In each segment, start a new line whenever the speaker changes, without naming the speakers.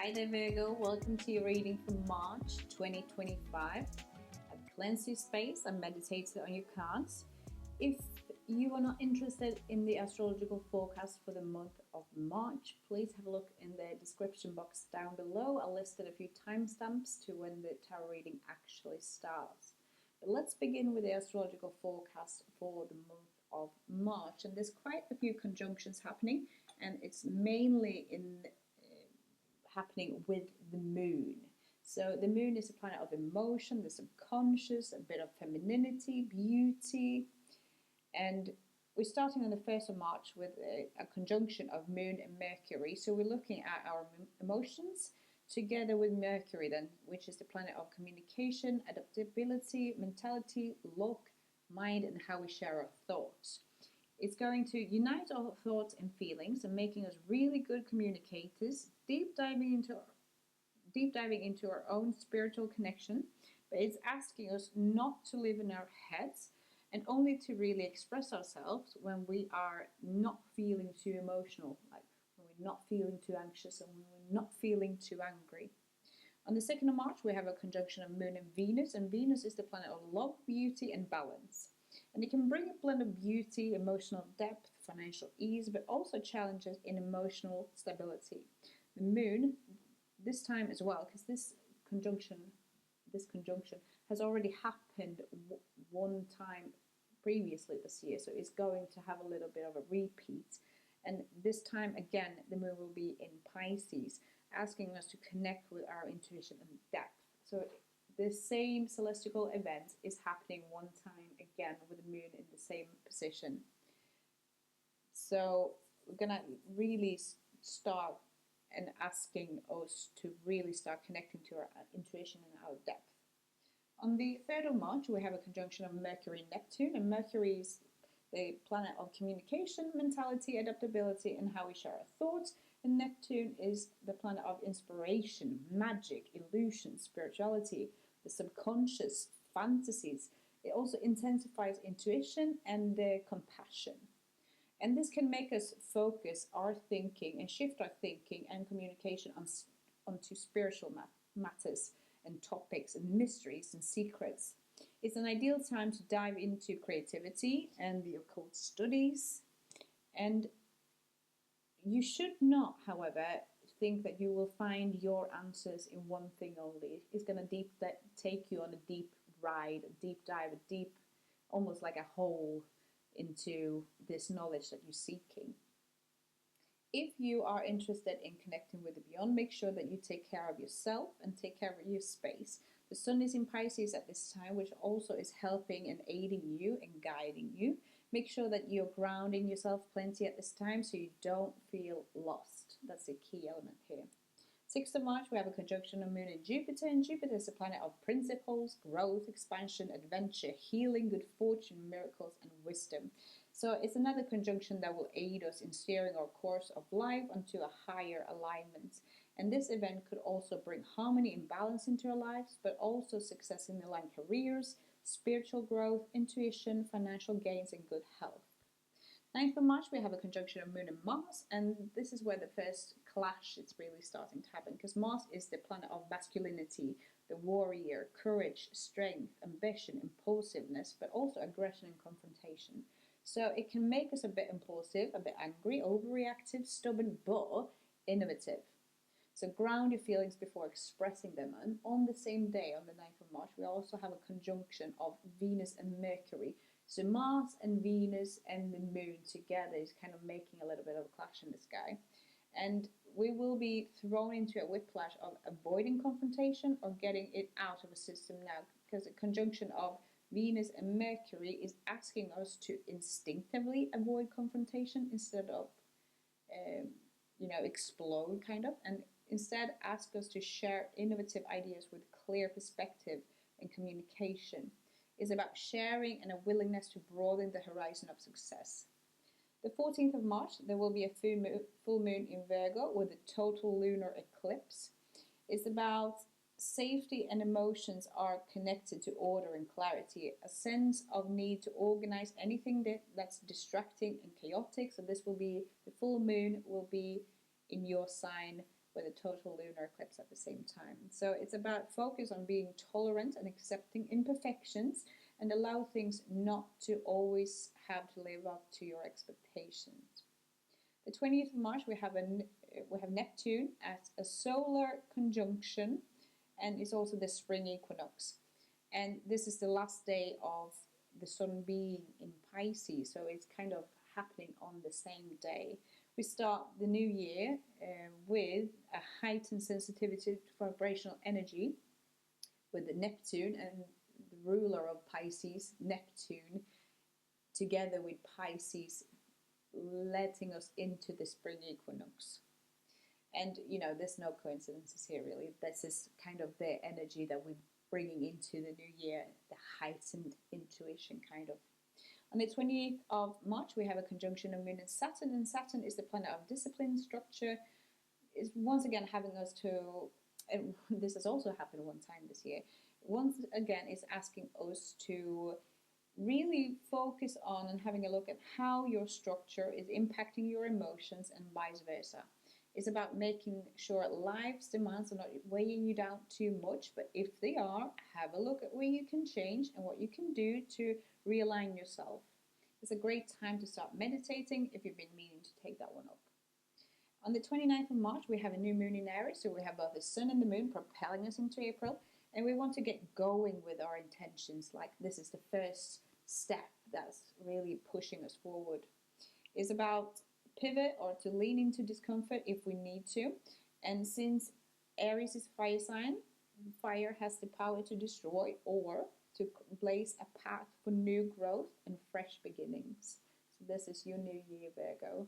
Hi there Virgo, welcome to your reading for March 2025. I've cleansed your space and meditated on your cards. If you are not interested in the astrological forecast for the month of March, please have a look in the description box down below. I listed a few timestamps to when the tarot reading actually starts. But let's begin with the astrological forecast for the month of March. And there's quite a few conjunctions happening, and it's mainly happening with the moon. So the moon is a planet of emotion, the subconscious, a bit of femininity, beauty, and we're starting on the 1st of March with a conjunction of moon and Mercury. So we're looking at our emotions together with Mercury then, which is the planet of communication, adaptability, mentality, luck, mind, and how we share our thoughts. It's going to unite our thoughts and feelings and making us really good communicators, deep diving into our own spiritual connection. But it's asking us not to live in our heads and only to really express ourselves when we are not feeling too emotional, like when we're not feeling too anxious and when we're not feeling too angry. On the 2nd of March, we have a conjunction of Moon and Venus is the planet of love, beauty, and balance. And it can bring a blend of beauty, emotional depth, financial ease, but also challenges in emotional stability. The moon, this time as well, because this conjunction has already happened one time previously this year, so it's going to have a little bit of a repeat. And this time again, the moon will be in Pisces, asking us to connect with our intuition and depth. So the same celestial event is happening one time again with the moon in the same position. So we're gonna really start and asking us to really start connecting to our intuition and our depth. On the 3rd of March, we have a conjunction of Mercury and Neptune, and Mercury is the planet of communication, mentality, adaptability, and how we share our thoughts. And Neptune is the planet of inspiration, magic, illusion, spirituality, the subconscious, fantasies. It also intensifies intuition and compassion. And this can make us focus our thinking and shift our thinking and communication onto spiritual matters and topics and mysteries and secrets. It's an ideal time to dive into creativity and the occult studies. And you should not, however, think that you will find your answers in one thing only. It's going to take you on a deep ride, a deep dive, almost like a hole into this knowledge that you're seeking. If you are interested in connecting with the beyond, make sure that you take care of yourself and take care of your space. The sun is in Pisces at this time, which also is helping and aiding you and guiding you. Make sure that you're grounding yourself plenty at this time so you don't feel lost. That's a key element here. 6th of March, we have a conjunction of Moon and Jupiter is the planet of principles, growth, expansion, adventure, healing, good fortune, miracles, and wisdom. So it's another conjunction that will aid us in steering our course of life onto a higher alignment. And this event could also bring harmony and balance into our lives, but also success in aligned careers, spiritual growth, intuition, financial gains, and good health. 9th of March, we have a conjunction of Moon and Mars, and this is where the first clash is really starting to happen, because Mars is the planet of masculinity, the warrior, courage, strength, ambition, impulsiveness, but also aggression and confrontation. So it can make us a bit impulsive, a bit angry, overreactive, stubborn, but innovative. So ground your feelings before expressing them. And on the same day, on the 9th of March, we also have a conjunction of Venus and Mercury. So Mars and Venus and the moon together is kind of making a little bit of a clash in the sky. And we will be thrown into a whiplash of avoiding confrontation or getting it out of the system now, because a conjunction of Venus and Mercury is asking us to instinctively avoid confrontation instead of, explode kind of, and instead ask us to share innovative ideas with clear perspective and communication. It's about sharing and a willingness to broaden the horizon of success. The 14th of March, there will be a full moon in Virgo with a total lunar eclipse. It's about safety, and emotions are connected to order and clarity, a sense of need to organize anything that's distracting and chaotic. So this will be, the full moon will be in your sign with a total lunar eclipse at the same time. So it's about focus on being tolerant and accepting imperfections and allow things not to always have to live up to your expectations. The 20th of March, we have Neptune at a solar conjunction, and it's also the spring equinox. And this is the last day of the sun being in Pisces, so it's kind of happening on the same day. We start the new year with a heightened sensitivity to vibrational energy with the Neptune and the ruler of Pisces, Neptune, together with Pisces, letting us into the spring equinox. And there's no coincidences here really. This is kind of the energy that we're bringing into the new year, the heightened intuition kind of. On the 20th of March, we have a conjunction of Moon and Saturn is the planet of discipline, structure, is once again having us to, and this has also happened one time this year, once again is asking us to really focus on and having a look at how your structure is impacting your emotions and vice versa. It's about making sure life's demands are not weighing you down too much, but if they are, have a look at where you can change and what you can do to realign yourself. It's a great time to start meditating if you've been meaning to take that one up. On the 29th of March, we have a new moon in Aries, so we have both the sun and the moon propelling us into April, and we want to get going with our intentions, like this is the first step that's really pushing us forward. It's about pivot or to lean into discomfort if we need to. And since Aries is a fire sign, fire has the power to destroy or to blaze a path for new growth and fresh beginnings. So this is your new year, Virgo.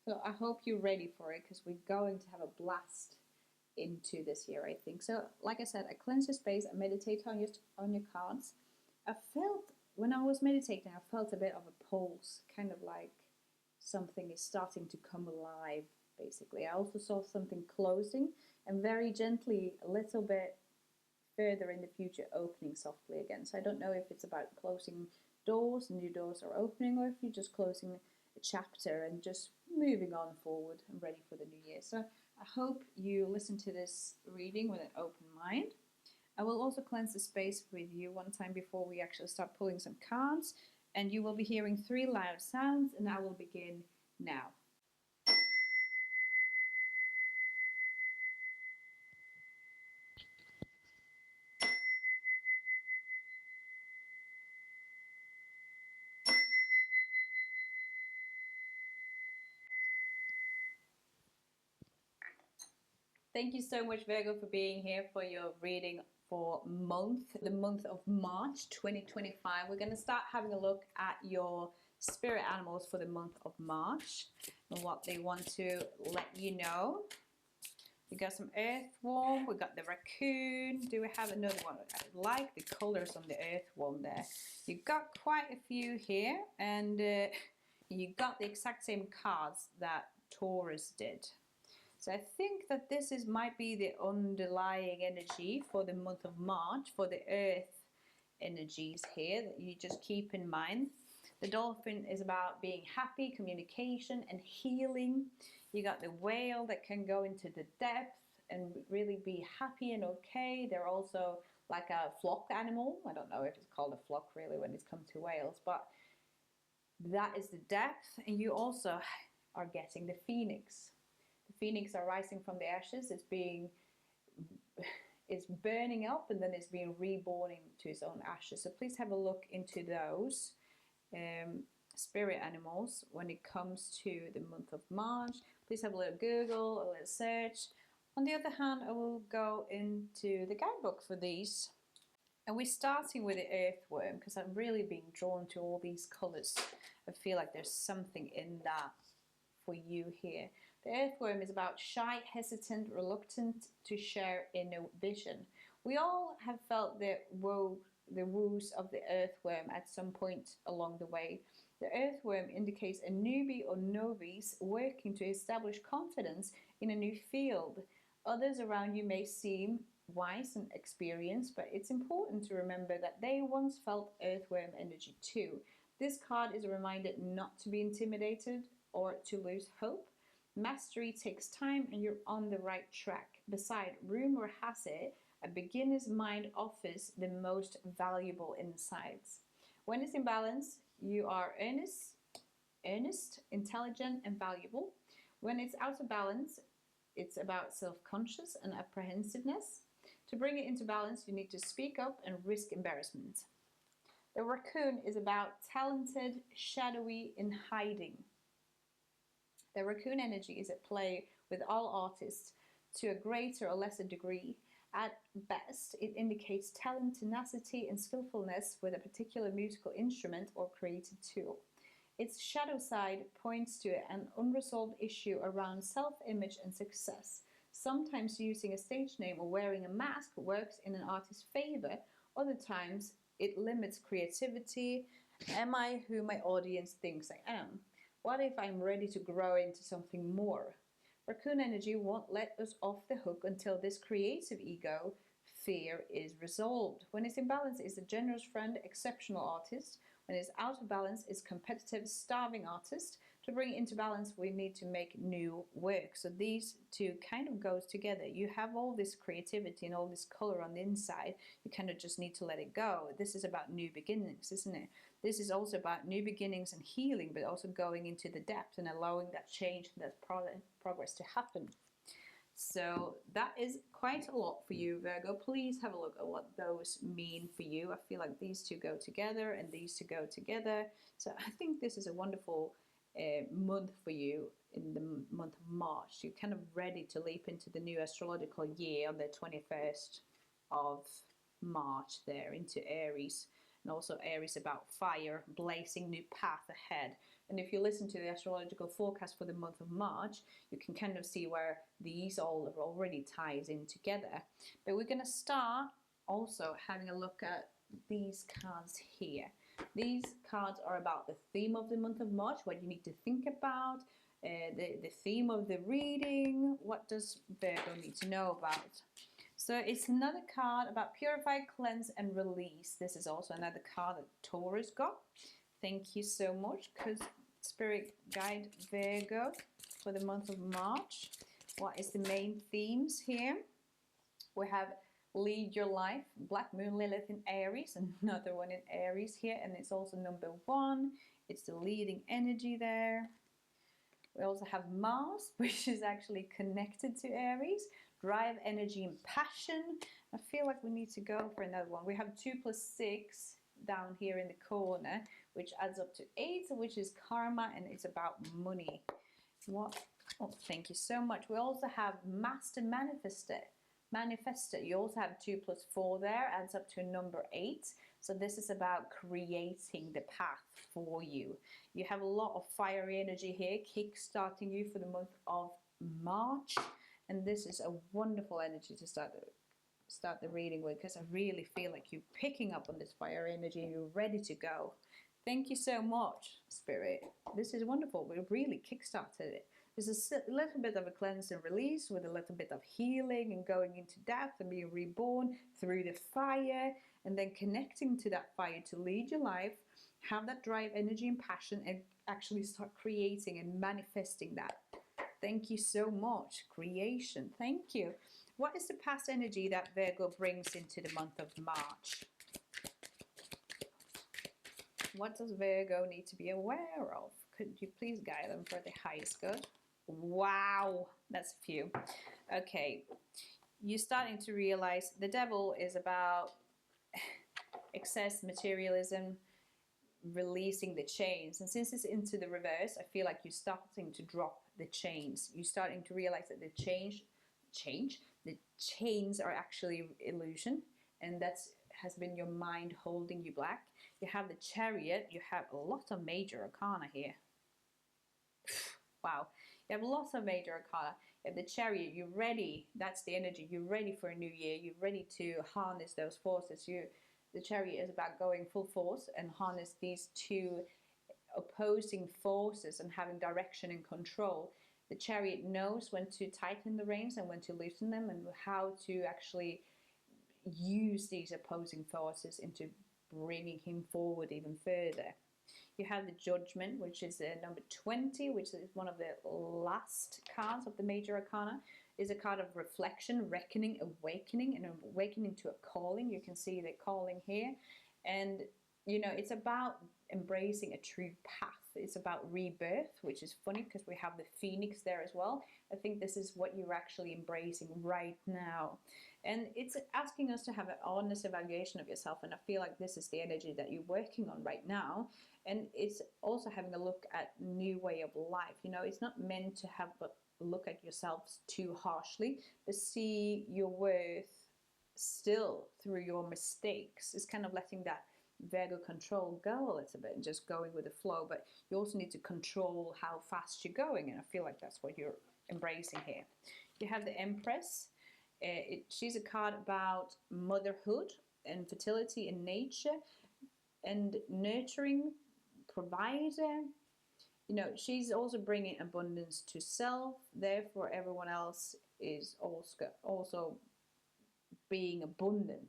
So I hope you're ready for it because we're going to have a blast into this year, I think. So like I said, I cleanse your space, I meditate on your cards. When I was meditating, I felt a bit of a pulse, kind of like something is starting to come alive, basically. I also saw something closing and very gently, a little bit further in the future, opening softly again. So I don't know if it's about closing doors, new doors are opening, or if you're just closing a chapter and just moving on forward and ready for the new year. So I hope you listen to this reading with an open mind. I will also cleanse the space with you one time before we actually start pulling some cards. And you will be hearing 3 loud sounds, and I will begin now. Thank you so much, Virgo, for being here for your reading for the month of March 2025. We're going to start having a look at your spirit animals for the month of March and what they want to let you know. We got some earthworm, we got the raccoon. Do we have another one? I like the colors on the earthworm there. You got quite a few here, and you got the exact same cards that Taurus did. So I think that this might be the underlying energy for the month of March, for the earth energies here that you just keep in mind. The dolphin is about being happy, communication and healing. You got the whale that can go into the depth and really be happy and okay. They're also like a flock animal. I don't know if it's called a flock really when it's come to whales, but that is the depth. And you also are getting the phoenix. The phoenix are rising from the ashes. It's burning up and then it's being reborn into its own ashes. So please have a look into those spirit animals when it comes to the month of March. Please have a little Google, a little search. On the other hand, I will go into the guidebook for these. And we're starting with the earthworm because I'm really being drawn to all these colours. I feel like there's something in that for you here. The earthworm is about shy, hesitant, reluctant to share inner vision. We all have felt the woos of the earthworm at some point along the way. The earthworm indicates a newbie or novice working to establish confidence in a new field. Others around you may seem wise and experienced, but it's important to remember that they once felt earthworm energy too. This card is a reminder not to be intimidated or to lose hope. Mastery takes time and you're on the right track. Beside, rumor has it, a beginner's mind offers the most valuable insights. When it's in balance, you are earnest, intelligent, and valuable. When it's out of balance, it's about self-conscious and apprehensiveness. To bring it into balance, you need to speak up and risk embarrassment. The raccoon is about talented, shadowy, in hiding. The raccoon energy is at play with all artists to a greater or lesser degree. At best, it indicates talent, tenacity, and skillfulness with a particular musical instrument or creative tool. Its shadow side points to an unresolved issue around self-image and success. Sometimes using a stage name or wearing a mask works in an artist's favor. Other times, it limits creativity. Am I who my audience thinks I am? What if I'm ready to grow into something more? Raccoon energy won't let us off the hook until this creative ego fear is resolved. When it's in balance, it's a generous friend, exceptional artist. When it's out of balance, it's competitive, starving artist. To bring it into balance, we need to make new work. So these two kind of goes together. You have all this creativity and all this color on the inside. You kind of just need to let it go. This is about new beginnings, isn't it? This is also about new beginnings and healing, but also going into the depth and allowing that change, that progress to happen. So that is quite a lot for you, Virgo. Please have a look at what those mean for you. I feel like these two go together and these two go together. So I think this is a wonderful month for you in the month of March. You're kind of ready to leap into the new astrological year on the 21st of March there into Aries. And also Aries about fire, blazing new path ahead. And if you listen to the astrological forecast for the month of March, you can kind of see where these all already ties in together. But we're going to start also having a look at these cards here. These cards are about the theme of the month of March, what you need to think about, the theme of the reading, what does Virgo need to know about. So it's another card about purify, cleanse, and release. This is also another card that Taurus got. Thank you so much, because Spirit Guide Virgo for the month of March. What is the main themes here? We have Lead Your Life, Black Moon Lilith in Aries, another one in Aries here, and it's also number 1. It's the leading energy there. We also have Mars, which is actually connected to Aries. Drive, energy, and passion. I feel like we need to go for another one. We have 2 plus 6 down here in the corner, which adds up to 8, which is karma, and it's about money. What? Oh, thank you so much. We also have Master Manifester. You also have 2 plus 4 there, adds up to number 8. So this is about creating the path for you. You have a lot of fiery energy here, kick-starting you for the month of March. And this is a wonderful energy to start the reading with, because I really feel like you're picking up on this fire energy and you're ready to go. Thank you so much, Spirit. This is wonderful. We really kickstarted it. There's a little bit of a cleanse and release with a little bit of healing and going into depth and being reborn through the fire, and then connecting to that fire to lead your life, have that drive, energy, and passion, and actually start creating and manifesting that. Thank you so much. Creation. Thank you. What is the past energy that Virgo brings into the month of March? What does Virgo need to be aware of? Could you please guide them for the highest good? Wow, that's a few. Okay, you're starting to realize the devil is about excess materialism, releasing the chains. And since it's into the reverse, I feel like you're starting to drop the chains. You're starting to realize that the chains are actually illusion, and that's has been your mind holding you back. You have the Chariot. You have a lot of major arcana here. Wow, you have lots of major arcana. You have the Chariot. You're ready. That's the energy. You're ready for a new year. You're ready to harness those forces. The Chariot is about going full force and harness these two opposing forces and having direction and control. The Chariot knows when to tighten the reins and when to loosen them, and how to actually use these opposing forces into bringing him forward even further. You have the Judgment, which is number 20, which is one of the last cards of the major arcana. Is a card of reflection, reckoning, awakening, and awakening to a calling. You can see the calling here. And, you know, it's about embracing a true path. It's about rebirth, which is funny because we have the phoenix there as well. I think this is what you're actually embracing right now. And it's asking us to have an honest evaluation of yourself. And I feel like this is the energy that you're working on right now. And it's also having a look at new way of life. You know, it's not meant to have a look at yourselves too harshly, but see your worth still through your mistakes. It's kind of letting that Virgo control go a little bit and just going with the flow, but you also need to control how fast you're going, and I feel like that's what you're embracing here. You have the Empress. She's a card about motherhood and fertility in nature and nurturing, provider. You know, she's also bringing abundance to self, therefore everyone else is also being abundant,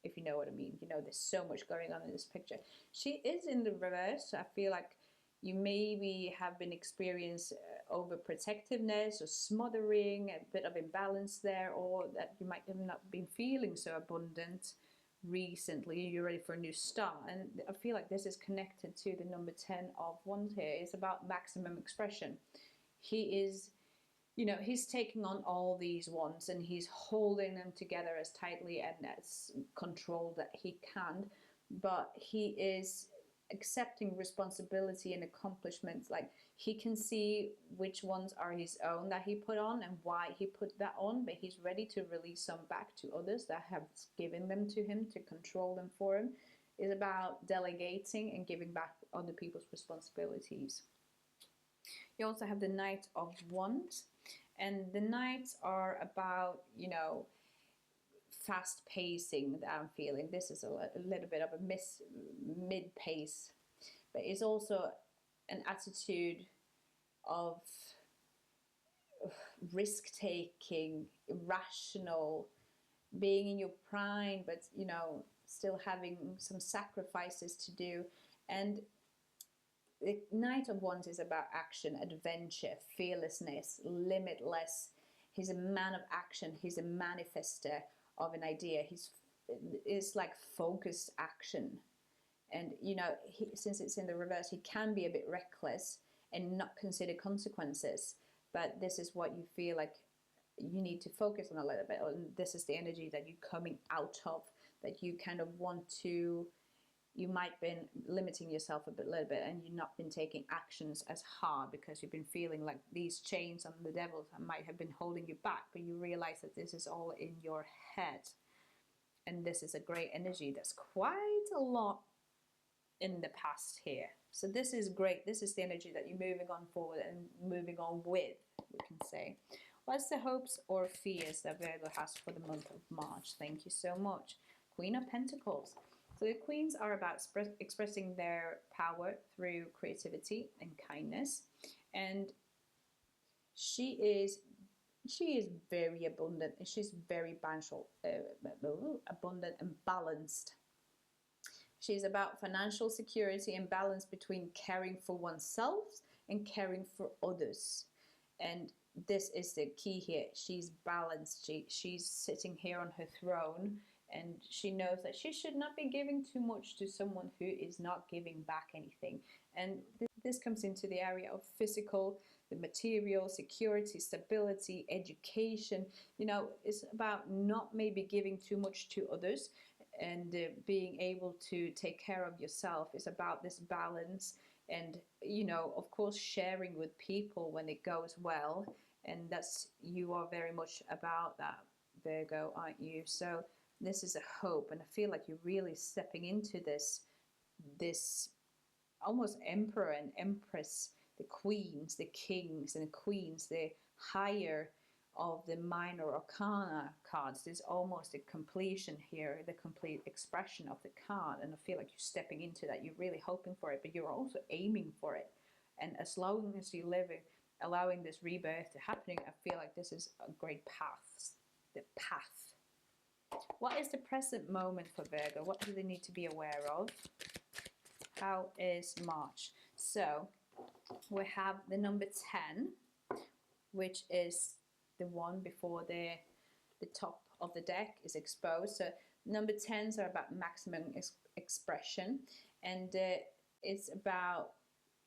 if you know what I mean. You know, there's so much going on in this picture. She is in the reverse. I feel like you maybe have been experiencing overprotectiveness or smothering, a bit of imbalance there, or that you might have not been feeling so abundant recently. You're ready for a new start. And I feel like this is connected to the number 10 of wands here. It's about maximum expression. He is, you know, he's taking on all these wands and he's holding them together as tightly and as controlled that he can, but he is accepting responsibility and accomplishments. Like, he can see which ones are his own that he put on and why he put that on, but he's ready to release some back to others that have given them to him to control them for him. It's about delegating and giving back other people's responsibilities. You also have the Knight of Wands, and the Knights are about, you know, fast pacing that I'm feeling. This is a little bit of a mid pace, but it's also an attitude of risk taking, irrational, being in your prime, but, you know, still having some sacrifices to do. And the Knight of Wands is about action, adventure, fearlessness, limitless. He's a man of action. He's a manifester of an idea. It's like focused action. And, you know, since it's in the reverse, he can be a bit reckless and not consider consequences. But this is what you feel like you need to focus on a little bit. And this is the energy that you're coming out of, that you kind of want to, you might have been limiting yourself a little bit, and you've not been taking actions as hard because you've been feeling like these chains on the devil might have been holding you back, but you realize that this is all in your head. And this is a great energy. That's quite a lot in the past here. So this is great. This is the energy that you're moving on forward and moving on with, we can say. What's the hopes or fears that Virgo has for the month of March? Thank you so much. Queen of Pentacles. So the queens are about expressing their power through creativity and kindness. And she is very abundant, and she's very abundant and balanced. She's about financial security and balance between caring for oneself and caring for others. And this is the key here. She's balanced. She's sitting here on her throne, and she knows that she should not be giving too much to someone who is not giving back anything. And this comes into the area of physical, the material, security, stability, education. You know, it's about not maybe giving too much to others and being able to take care of yourself. It's about this balance and, you know, of course, sharing with people when it goes well. And that's, you are very much about that, Virgo, aren't you? So this is a hope, and I feel like you're really stepping into this almost emperor and empress, the queens, the kings and the queens, the higher of the minor arcana cards. There's almost a completion here, the complete expression of the card, and I feel like you're stepping into that. You're really hoping for it, but you're also aiming for it. And as long as you live it, allowing this rebirth to happening, I feel like this is a great path. The path. What is the present moment for Virgo? What do they need to be aware of? How is March? So we have the number 10, which is the one before the top of the deck is exposed. So number 10s are about maximum expression, and it's about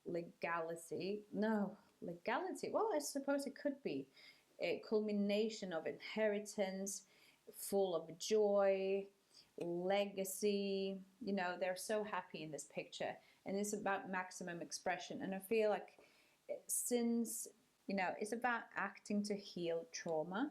legality. No, legality. Well, I suppose it could be a culmination of inheritance, full of joy, legacy. You know, they're so happy in this picture, and it's about maximum expression. And I feel like since, you know, it's about acting to heal trauma,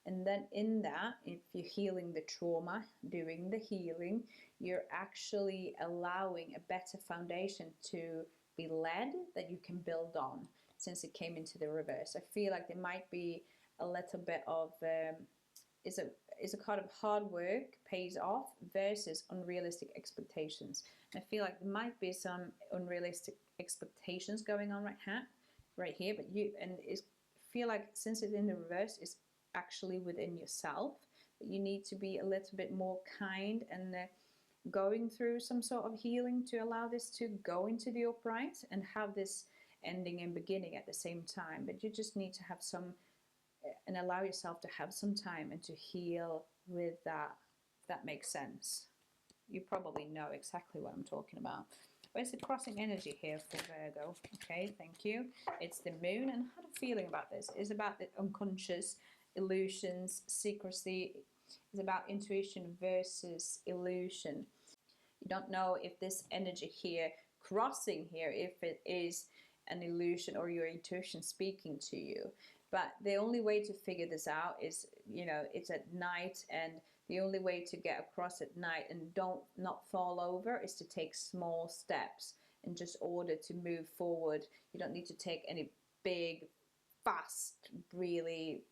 and then in that, if you're healing the trauma, doing the healing, you're actually allowing a better foundation to be led that you can build on, since it came into the reverse. I feel like there might be a little bit of is a kind of hard work pays off versus unrealistic expectations. I feel like there might be some unrealistic expectations going on right here, but you, and it's feel like since it's in the reverse, it's actually within yourself, that you need to be a little bit more kind and going through some sort of healing to allow this to go into the upright and have this ending and beginning at the same time. But you just need to have some and allow yourself to have some time and to heal with that, if that makes sense. You probably know exactly what I'm talking about. But it's a crossing energy here for Virgo. Okay, thank you. It's the moon, and I had a feeling about this. It's about the unconscious, illusions, secrecy. It's about intuition versus illusion. You don't know if this energy here crossing here, if it is an illusion or your intuition speaking to you. But the only way to figure this out is, you know, it's at night, and the only way to get across at night and not fall over is to take small steps and just order to move forward. You don't need to take any big, fast, really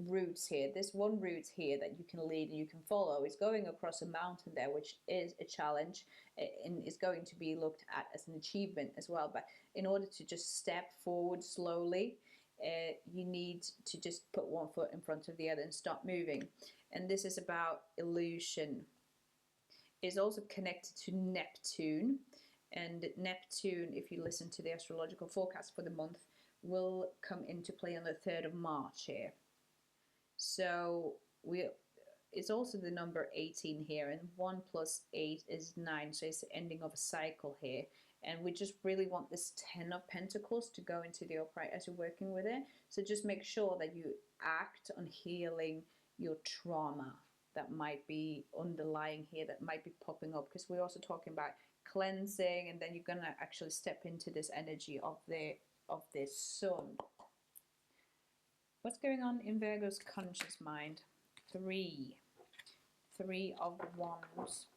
routes here. This one route here that you can lead and you can follow is going across a mountain there, which is a challenge and is going to be looked at as an achievement as well. But in order to just step forward slowly, you need to just put one foot in front of the other and stop moving. And this is about illusion. It's also connected to Neptune, and Neptune, if you listen to the astrological forecast for the month, will come into play on the 3rd of March here. So it's also the number 18 here, and 1 plus 8 is 9, so it's the ending of a cycle here. And we just really want this 10 of Pentacles to go into the upright as you're working with it. So just make sure that you act on healing your trauma that might be underlying here, that might be popping up, because we're also talking about cleansing, and then you're going to actually step into this energy of this sun. What's going on in Virgo's conscious mind? 3 of Wands.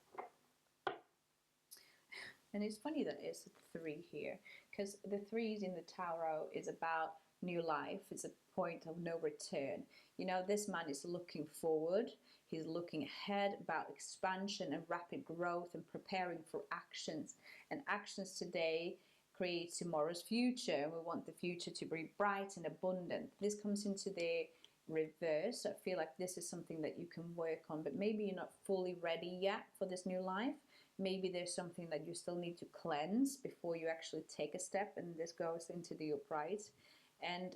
And it's funny that it's a 3 here, because the 3s in the tarot is about new life. It's a point of no return. You know, this man is looking forward. He's looking ahead about expansion and rapid growth and preparing for actions. And actions today create tomorrow's future. And we want the future to be bright and abundant. This comes into the reverse. So I feel like this is something that you can work on, but maybe you're not fully ready yet for this new life. Maybe there's something that you still need to cleanse before you actually take a step, and this goes into the upright. And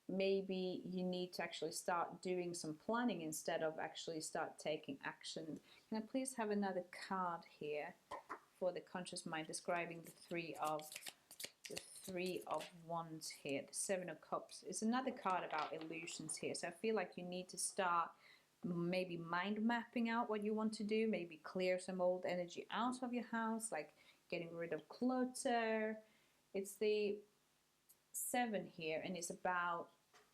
maybe you need to actually start doing some planning instead of actually start taking action. Can I please have another card here for the conscious mind, describing the 3 of Wands here, the 7 of Cups. It's another card about illusions here. So I feel like you need to start maybe mind mapping out what you want to do, maybe clear some old energy out of your house, like getting rid of clutter. It's the 7 here, and it's about,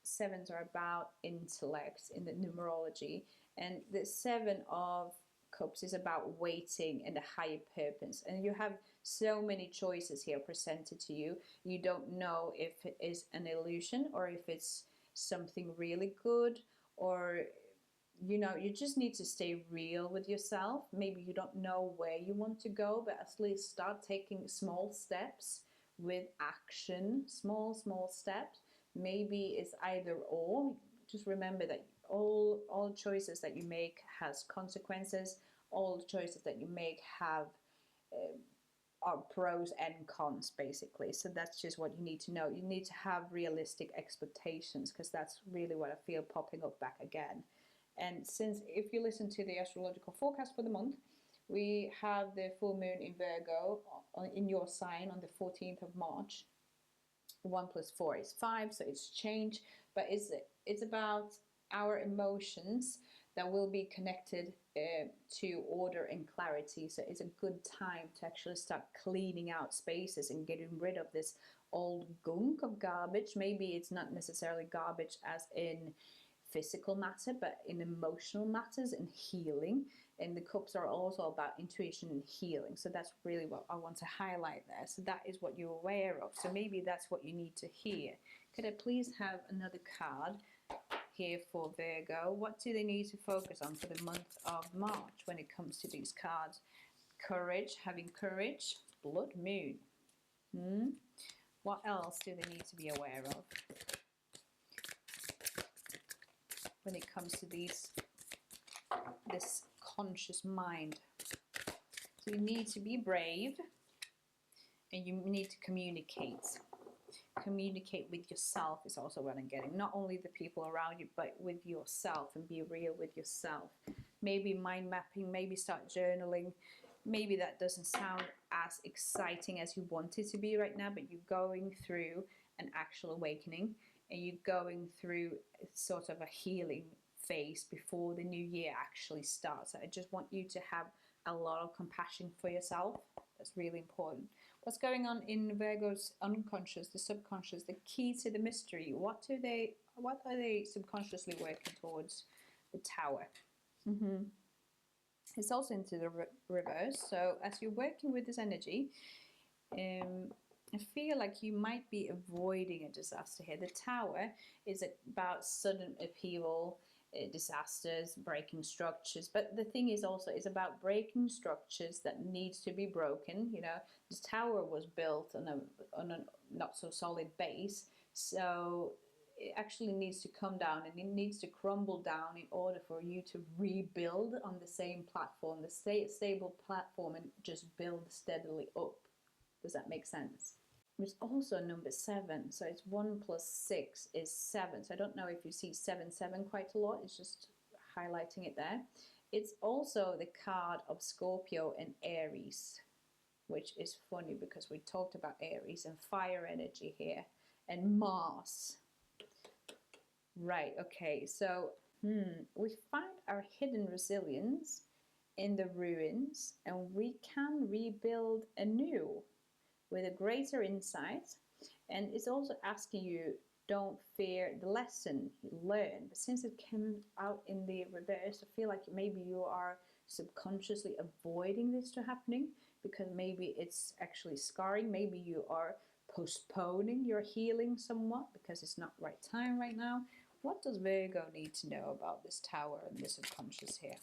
7s are about intellect in the numerology, and the 7 of Cups is about waiting and a higher purpose. And you have so many choices here presented to you. You don't know if it is an illusion or if it's something really good, or you know, you just need to stay real with yourself. Maybe you don't know where you want to go, but at least start taking small steps with action. Small steps. Maybe it's either or. Just remember that all choices that you make has consequences. All choices that you make have are pros and cons basically. So that's just what you need to know. You need to have realistic expectations, because that's really what I feel popping up back again. And since if you listen to the astrological forecast for the month, we have the full moon in Virgo in your sign on the 14th of March. 1 plus 4 is 5, so it's change, but it's about our emotions that will be connected to order and clarity. So it's a good time to actually start cleaning out spaces and getting rid of this old gunk of garbage. Maybe it's not necessarily garbage as in physical matter, but in emotional matters and healing. And the cups are also about intuition and healing. So that's really what I want to highlight there. So that is what you're aware of. So maybe that's what you need to hear. Could I please have another card here for Virgo? What do they need to focus on for the month of March when it comes to these cards? Courage, having courage, blood moon. What else do they need to be aware of when it comes to this conscious mind? So you need to be brave, and you need to communicate. Communicate with yourself is also what I'm getting. Not only the people around you, but with yourself, and be real with yourself. Maybe mind mapping, maybe start journaling. Maybe that doesn't sound as exciting as you want it to be right now, but you're going through an actual awakening, and you're going through sort of a healing phase before the new year actually starts. So I just want you to have a lot of compassion for yourself. That's really important. What's going on in Virgo's unconscious, the subconscious, the key to the mystery? What are they subconsciously working towards? The Tower. It's also into the reverse. So as you're working with this energy, I feel like you might be avoiding a disaster here. The Tower is about sudden upheaval, disasters, breaking structures. But the thing is also, it's about breaking structures that needs to be broken. You know, this tower was built on a not so solid base, so it actually needs to come down, and it needs to crumble down in order for you to rebuild on the same platform, the stable platform, and just build steadily up. Does that make sense? There's also number 7, so it's 1 plus 6 is 7. So I don't know if you see 7 quite a lot. It's just highlighting it there. It's also the card of Scorpio and Aries, which is funny because we talked about Aries and fire energy here, and Mars. Right, okay, so we find our hidden resilience in the ruins, and we can rebuild anew with a greater insight. And it's also asking you, don't fear the lesson you learn. But since it came out in the reverse, I feel like maybe you are subconsciously avoiding this to happening, because maybe it's actually scarring. Maybe you are postponing your healing somewhat because it's not right time right now. What does Virgo need to know about this Tower and the subconscious here?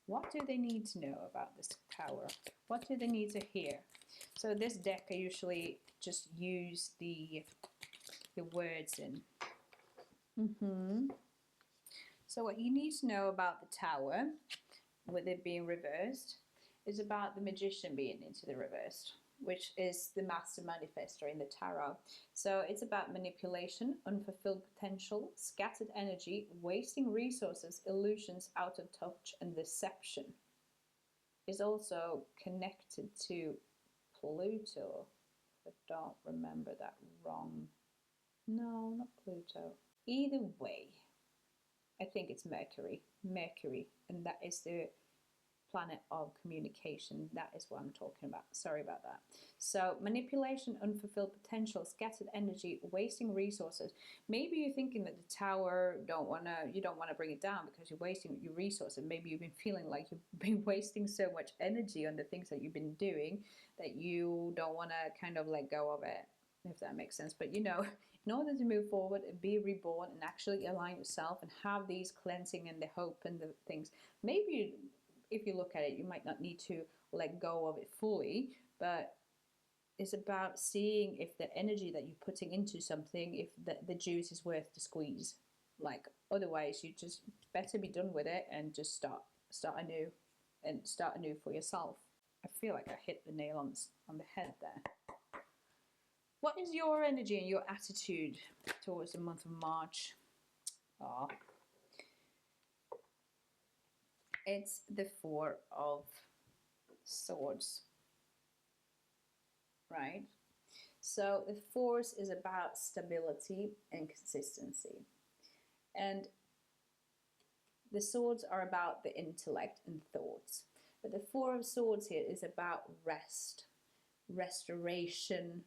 What do they need to know about this Tower? What do they need to hear? So this deck, I usually just use the words in. So what you need to know about the Tower, with it being reversed, is about the Magician being into the reversed, which is the Master Manifestor in the Tarot. So it's about manipulation, unfulfilled potential, scattered energy, wasting resources, illusions, out of touch, and deception. It's also connected to Pluto. I don't remember that wrong. No, not Pluto. Either way, I think it's Mercury. Mercury, and that is the planet of communication. That is what I'm talking about. Sorry about that. So manipulation, unfulfilled potential, scattered energy, wasting resources. Maybe you're thinking that the Tower you don't want to bring it down because you're wasting your resources. Maybe you've been feeling like you've been wasting so much energy on the things that you've been doing that you don't want to kind of let go of it, if that makes sense. But you know, in order to move forward and be reborn and actually align yourself and have these cleansing and the hope and the things, maybe if you look at it, you might not need to let go of it fully, but it's about seeing if the energy that you're putting into something, if the juice is worth the squeeze. Like, otherwise you just better be done with it and just start anew, and start anew for yourself. I feel like I hit the nail on the head there. What is your energy and your attitude towards the month of March? Oh, it's the Four of Swords, right? So the Force is about stability and consistency. And the swords are about the intellect and thoughts. But the Four of Swords here is about rest, restoration,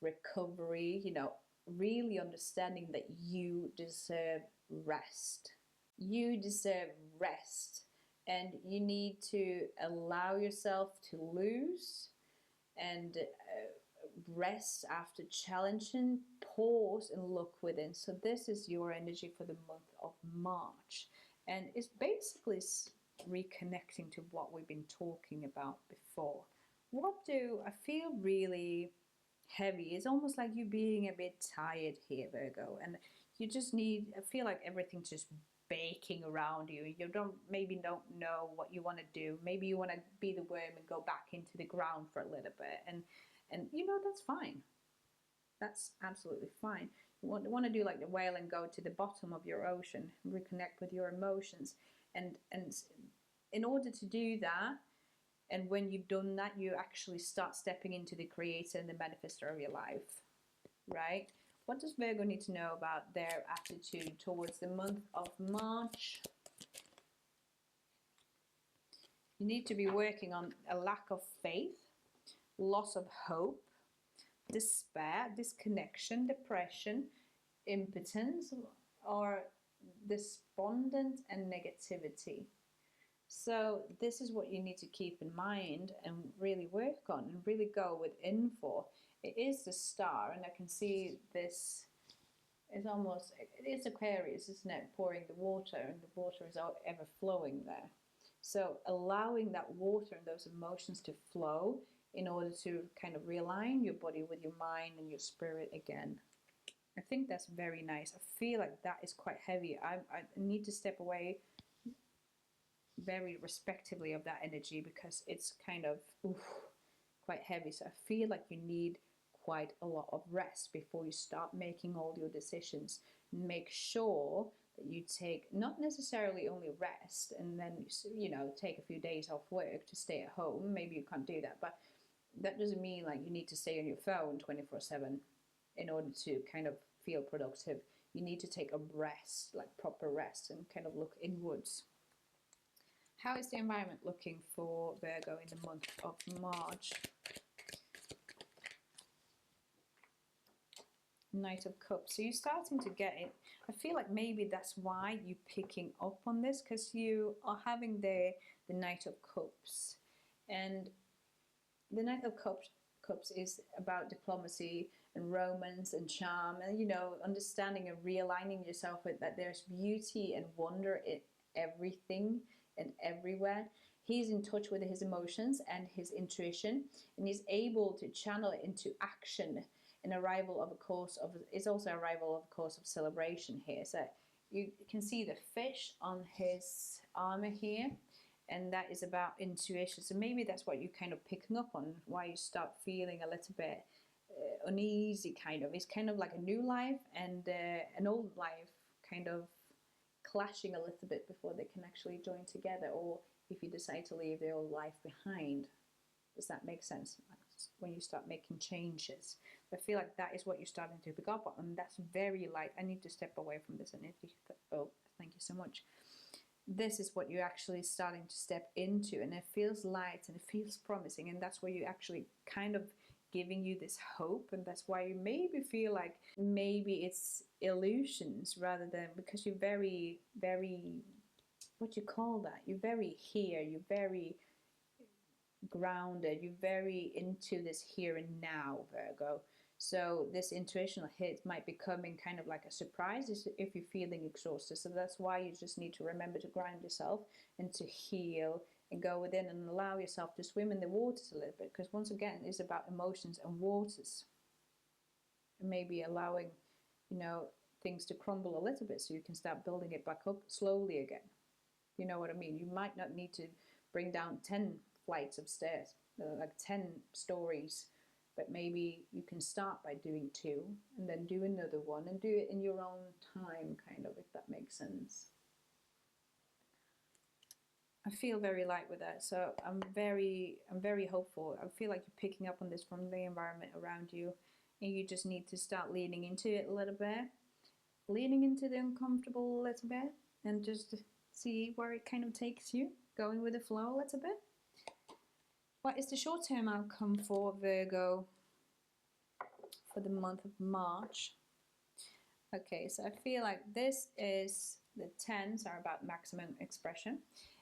recovery, you know, really understanding that you deserve rest. You deserve rest, and you need to allow yourself to lose and rest after challenging, pause and look within. So this is your energy for the month of March, and it's basically reconnecting to what we've been talking about before. What do I feel really heavy? It's almost like you being a bit tired here, Virgo, and you just need, I feel like everything's just baking around you. You don't know what you want to do. Maybe you want to be the worm and go back into the ground for a little bit, and you know, that's fine. That's absolutely fine. You want to do like the whale and go to the bottom of your ocean, reconnect with your emotions, and in order to do that, and when you've done that, you actually start stepping into the creator and the manifestor of your life, right? What does Virgo need to know about their attitude towards the month of March? You need to be working on a lack of faith, loss of hope, despair, disconnection, depression, impotence, or despondent and negativity. So this is what you need to keep in mind and really work on and really go within for. It is the star, and I can see this is almost, it is Aquarius, isn't it? Pouring the water, and the water is ever flowing there. So allowing that water and those emotions to flow in order to kind of realign your body with your mind and your spirit again. I think that's very nice. I feel like that is quite heavy. I need to step away very respectively of that energy because it's kind of quite heavy. So I feel like you need quite a lot of rest before you start making all your decisions. Make sure that you take not necessarily only rest and then, you know, take a few days off work to stay at home. Maybe you can't do that, but that doesn't mean like you need to stay on your phone 24/7 in order to kind of feel productive. You need to take a rest, like proper rest, and kind of look inwards. How is the environment looking for Virgo in the month of March? Knight of Cups. So you're starting to get it. I feel like maybe that's why you're picking up on this, because you are having the Knight of Cups. And the Knight of Cups is about diplomacy and romance and charm and, you know, understanding and realigning yourself with that there's beauty and wonder in everything and everywhere. He's in touch with his emotions and his intuition, and he's able to channel it into action. An arrival of a course of, is also arrival of a course of celebration here. So you can see the fish on his armor here, and that is about intuition. So maybe that's what you're kind of picking up on, why you start feeling a little bit uneasy, kind of. It's kind of like a new life and an old life kind of clashing a little bit before they can actually join together, or if you decide to leave the old life behind. Does that make sense? When you start making changes. I feel like that is what you're starting to pick up on, and that's very light. I need to step away from this energy. Oh, thank you so much. This is what you're actually starting to step into, and it feels light and it feels promising, and that's where you actually kind of giving you this hope, and that's why you maybe feel like maybe it's illusions rather than, because you're very, very, what do you call that? You're very here, you're very grounded, you're very into this here and now, Virgo. So this intuitional hit might be coming kind of like a surprise if you're feeling exhausted. So that's why you just need to remember to ground yourself and to heal and go within and allow yourself to swim in the waters a little bit, because once again it's about emotions and waters, and maybe allowing, you know, things to crumble a little bit so you can start building it back up slowly again. You know what I mean? You might not need to bring down 10 flights of stairs. like 10 stories, but maybe you can start by doing 2 and then do another one and do it in your own time, kind of, if that makes sense. I feel very light with that, so I'm very hopeful. I feel like you're picking up on this from the environment around you, and you just need to start leaning into it a little bit, leaning into the uncomfortable a little bit, and just see where it kind of takes you, going with the flow a little bit. What is the short-term outcome for Virgo for the month of March? Okay, so I feel like this is, the 10s are about maximum expression,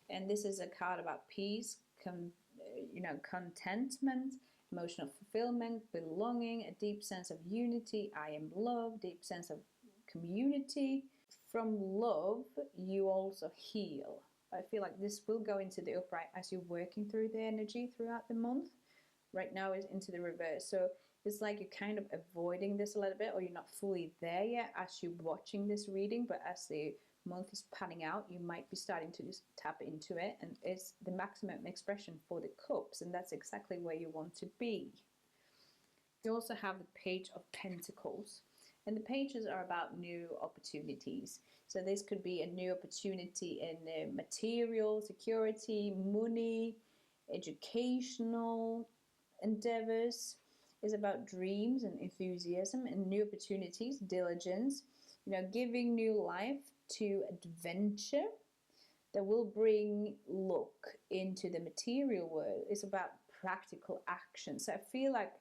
and this is a card about peace, contentment, emotional fulfillment, belonging, a deep sense of unity, I am love, deep sense of community. From love, you also heal. I feel like this will go into the upright as you're working through the energy throughout the month. Right now it's into the reverse, so it's like you're kind of avoiding this a little bit, or you're not fully there yet as you're watching this reading, but as the month is panning out, you might be starting to just tap into it, and it's the maximum expression for the cups, and that's exactly where you want to be. You also have the Page of Pentacles, and the pages are about new opportunities. So this could be a new opportunity in material, security, money, educational endeavors. Is about dreams and enthusiasm and new opportunities, diligence, giving new life to adventure that will bring luck into the material world. It's about practical action. So I feel like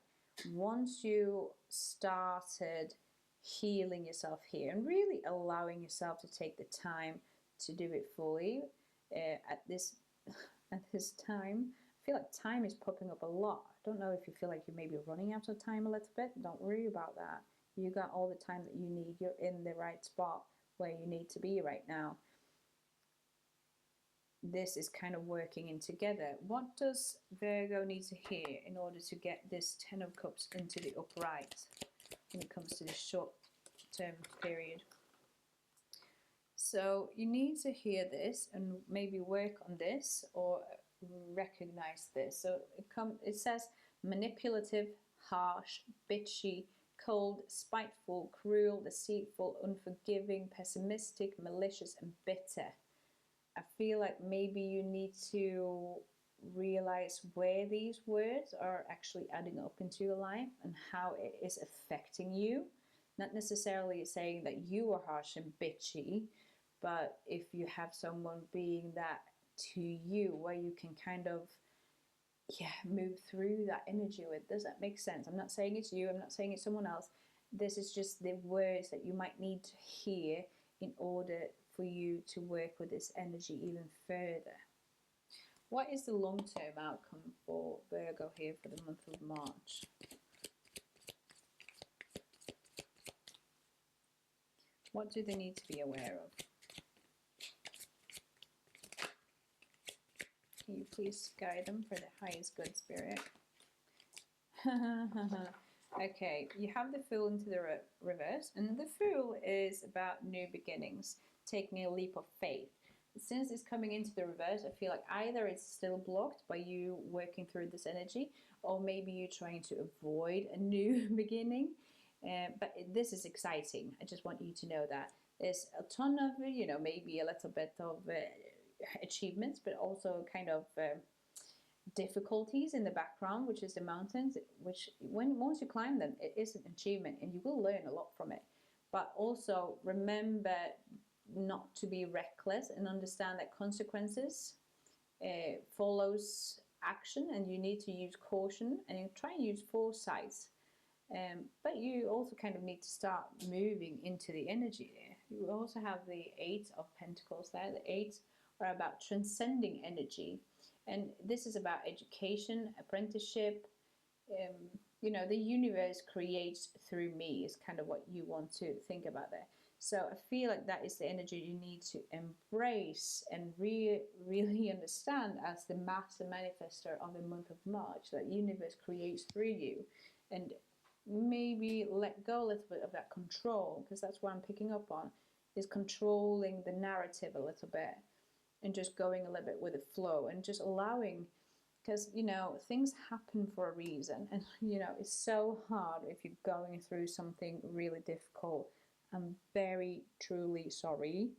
once you started healing yourself here and really allowing yourself to take the time to do it fully at this time, I feel like time is popping up a lot. I don't know if you feel like you're maybe running out of time a little bit. Don't worry about that. You got all the time that you need. You're in the right spot where you need to be right now. This is kind of working in together. What does Virgo need to hear in order to get this 10 of Cups into the upright when it comes to this short-term period? So you need to hear this and maybe work on this or recognize this. So it says manipulative, harsh, bitchy, cold, spiteful, cruel, deceitful, unforgiving, pessimistic, malicious, and bitter. I feel like maybe you need to realize where these words are actually adding up into your life and how it is affecting you. Not necessarily saying that you are harsh and bitchy, but if you have someone being that to you, where you can kind of move through that energy with. Does that make sense? I'm not saying it's you, I'm not saying it's someone else. This is just the words that you might need to hear in order for you to work with this energy even further. What is the long-term outcome for Virgo here for the month of March? What do they need to be aware of? Can you please guide them for the highest good spirit? Okay, you have the Fool into the reverse, and the Fool is about new beginnings, taking a leap of faith. Since it's coming into the reverse, I feel like either it's still blocked by you working through this energy, or maybe you're trying to avoid a new beginning. But this is exciting. I just want you to know that there's a ton of, maybe a little bit of achievements, but also kind of difficulties in the background, which is the mountains, which once you climb them, it is an achievement and you will learn a lot from it. But also remember not to be reckless and understand that consequences follows action, and you need to use caution and try and use foresight. But you also kind of need to start moving into the energy there. You also have the 8 of Pentacles there. The 8 are about transcending energy. And this is about education, apprenticeship. The universe creates through me is kind of what you want to think about there. So I feel like that is the energy you need to embrace and really understand as the master manifester of the month of March, that universe creates through you. And maybe let go a little bit of that control, because that's what I'm picking up on, is controlling the narrative a little bit and just going a little bit with the flow and just allowing because, you know, things happen for a reason. And, you know, it's so hard if you're going through something really difficult. I'm very, truly sorry.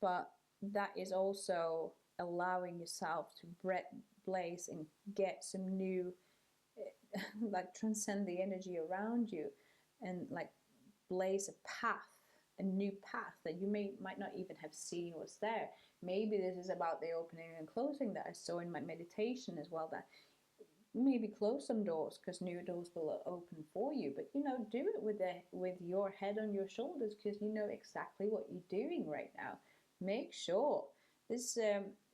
But that is also allowing yourself to blaze and get some new, like, transcend the energy around you and, like, blaze a path, a new path that you might not even have seen was there. Maybe this is about the opening and closing that I saw in my meditation as well, that maybe close some doors because new doors will open for you, but, you know, do it with your head on your shoulders, because you know exactly what you're doing right now. Make sure this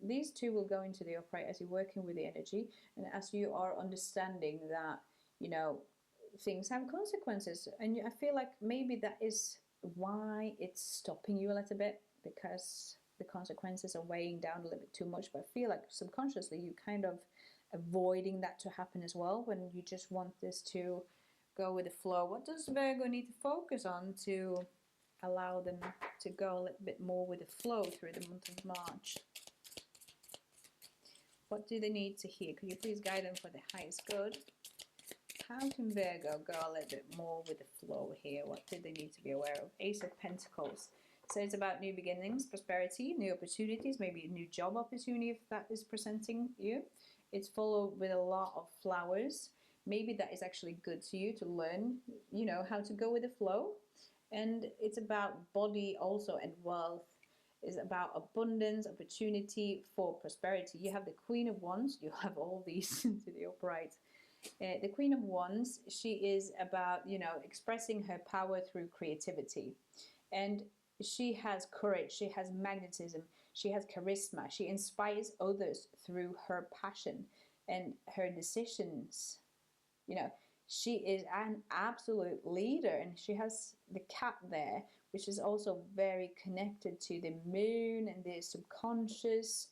these two will go into the upright as you're working with the energy, and as you are understanding that, you know, things have consequences. And I feel like maybe that is why it's stopping you a little bit, because the consequences are weighing down a little bit too much. But I feel like subconsciously you kind of avoiding that to happen as well, when you just want this to go with the flow. What does Virgo need to focus on to allow them to go a little bit more with the flow through the month of March? What do they need to hear? Could you please guide them for the highest good? How can Virgo go a little bit more with the flow here? What do they need to be aware of? Ace of Pentacles. So it's about new beginnings, prosperity, new opportunities, maybe a new job opportunity if that is presenting you. It's followed with a lot of flowers. Maybe that is actually good to you to learn, you know, how to go with the flow. And it's about body also, and wealth. Is about abundance, opportunity for prosperity. You have the Queen of Wands. You have all these to the upright. The Queen of Wands, she is about, you know, expressing her power through creativity. And she has courage, she has magnetism, she has charisma, she inspires others through her passion and her decisions. You know, she is an absolute leader, and she has the cat there, which is also very connected to the moon and the subconscious.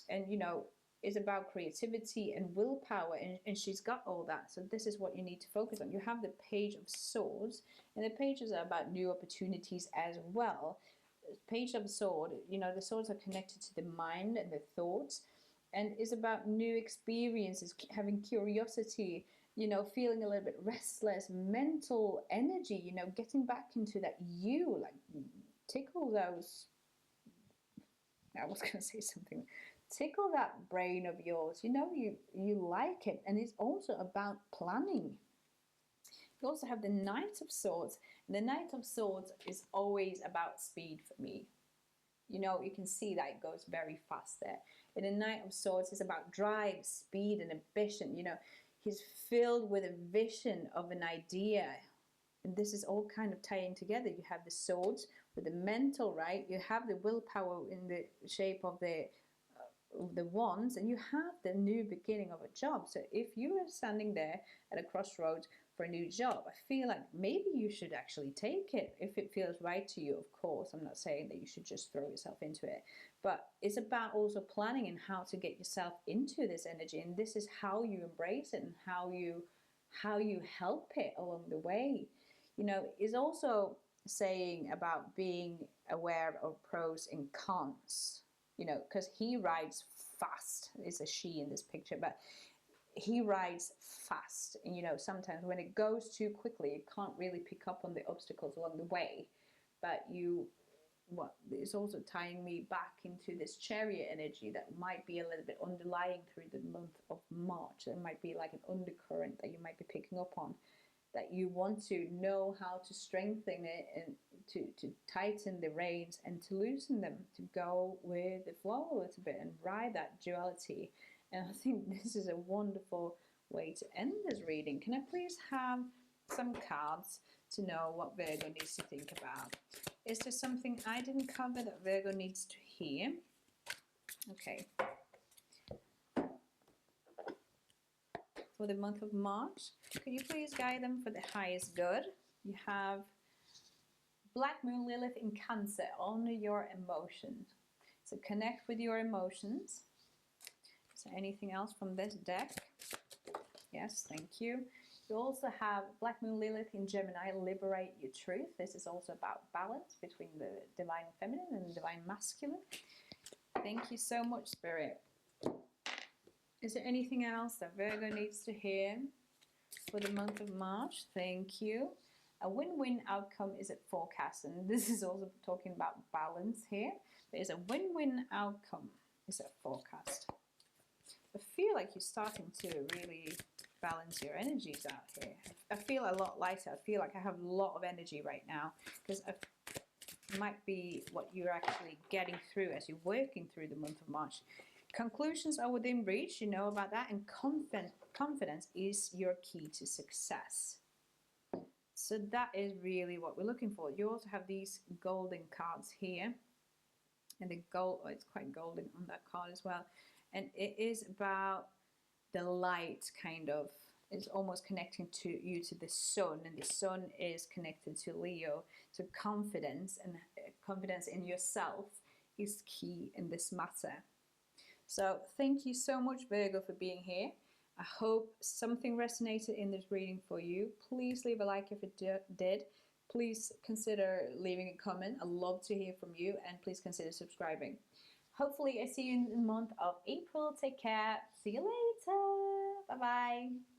And, you know, is about creativity and willpower, and she's got all that. So this is what you need to focus on. You have the Page of Swords, and the pages are about new opportunities as well. Page of Sword, you know, the swords are connected to the mind and the thoughts, and is about new experiences, having curiosity, you know, feeling a little bit restless, mental energy, you know, getting back into that you, like, tickle those, I was going to say something, tickle that brain of yours, you know, you like it. And it's also about planning. You also have the Knight of Swords, and the Knight of Swords is always about speed for me. You know, you can see that it goes very fast there. And the Knight of Swords is about drive, speed, and ambition. You know, he's filled with a vision of an idea. And this is all kind of tying together. You have the swords with the mental, right? You have the willpower in the shape of the wands, and you have the new beginning of a job. So if you are standing there at a crossroads for a new job, I feel like maybe you should actually take it if it feels right to you. Of course, I'm not saying that you should just throw yourself into it, but it's about also planning and how to get yourself into this energy. And this is how you embrace it and how you help it along the way. You know, is also saying about being aware of pros and cons, you know, because he rides fast. It's a she in this picture, but he rides fast. And, you know, sometimes when it goes too quickly, you can't really pick up on the obstacles along the way. But it's also tying me back into this Chariot energy that might be a little bit underlying through the month of March. There might be like an undercurrent that you might be picking up on, that you want to know how to strengthen it and to tighten the reins and to loosen them, to go with the flow a little bit and ride that duality. And I think this is a wonderful way to end this reading. Can I please have some cards to know what Virgo needs to think about? Is there something I didn't cover that Virgo needs to hear? Okay. For the month of March, could you please guide them for the highest good? You have Black Moon Lilith in Cancer. Honor your emotions. So connect with your emotions. Is there anything else from this deck? Yes, thank you. You also have Black Moon Lilith in Gemini. Liberate your truth. This is also about balance between the divine feminine and the divine masculine. Thank you so much, Spirit. Is there anything else that Virgo needs to hear for the month of March? Thank you. A win-win outcome is at forecast, and this is also talking about balance here. There is a win-win outcome is at forecast. I feel like you're starting to really balance your energies out here. I feel a lot lighter. I feel like I have a lot of energy right now, because it might be what you're actually getting through as you're working through the month of March. Conclusions are within reach, you know about that, and confidence is your key to success. So that is really what we're looking for. You also have these golden cards here, and the gold, oh, it's quite golden on that card as well. And it is about the light, kind of. It's almost connecting to you to the sun, and the sun is connected to Leo. So confidence and confidence in yourself is key in this matter. So thank you so much, Virgo, for being here. I hope something resonated in this reading for you. Please leave a like if it did. Please consider leaving a comment. I'd love to hear from you, and please consider subscribing. Hopefully I see you in the month of April. Take care. See you later. Bye-bye.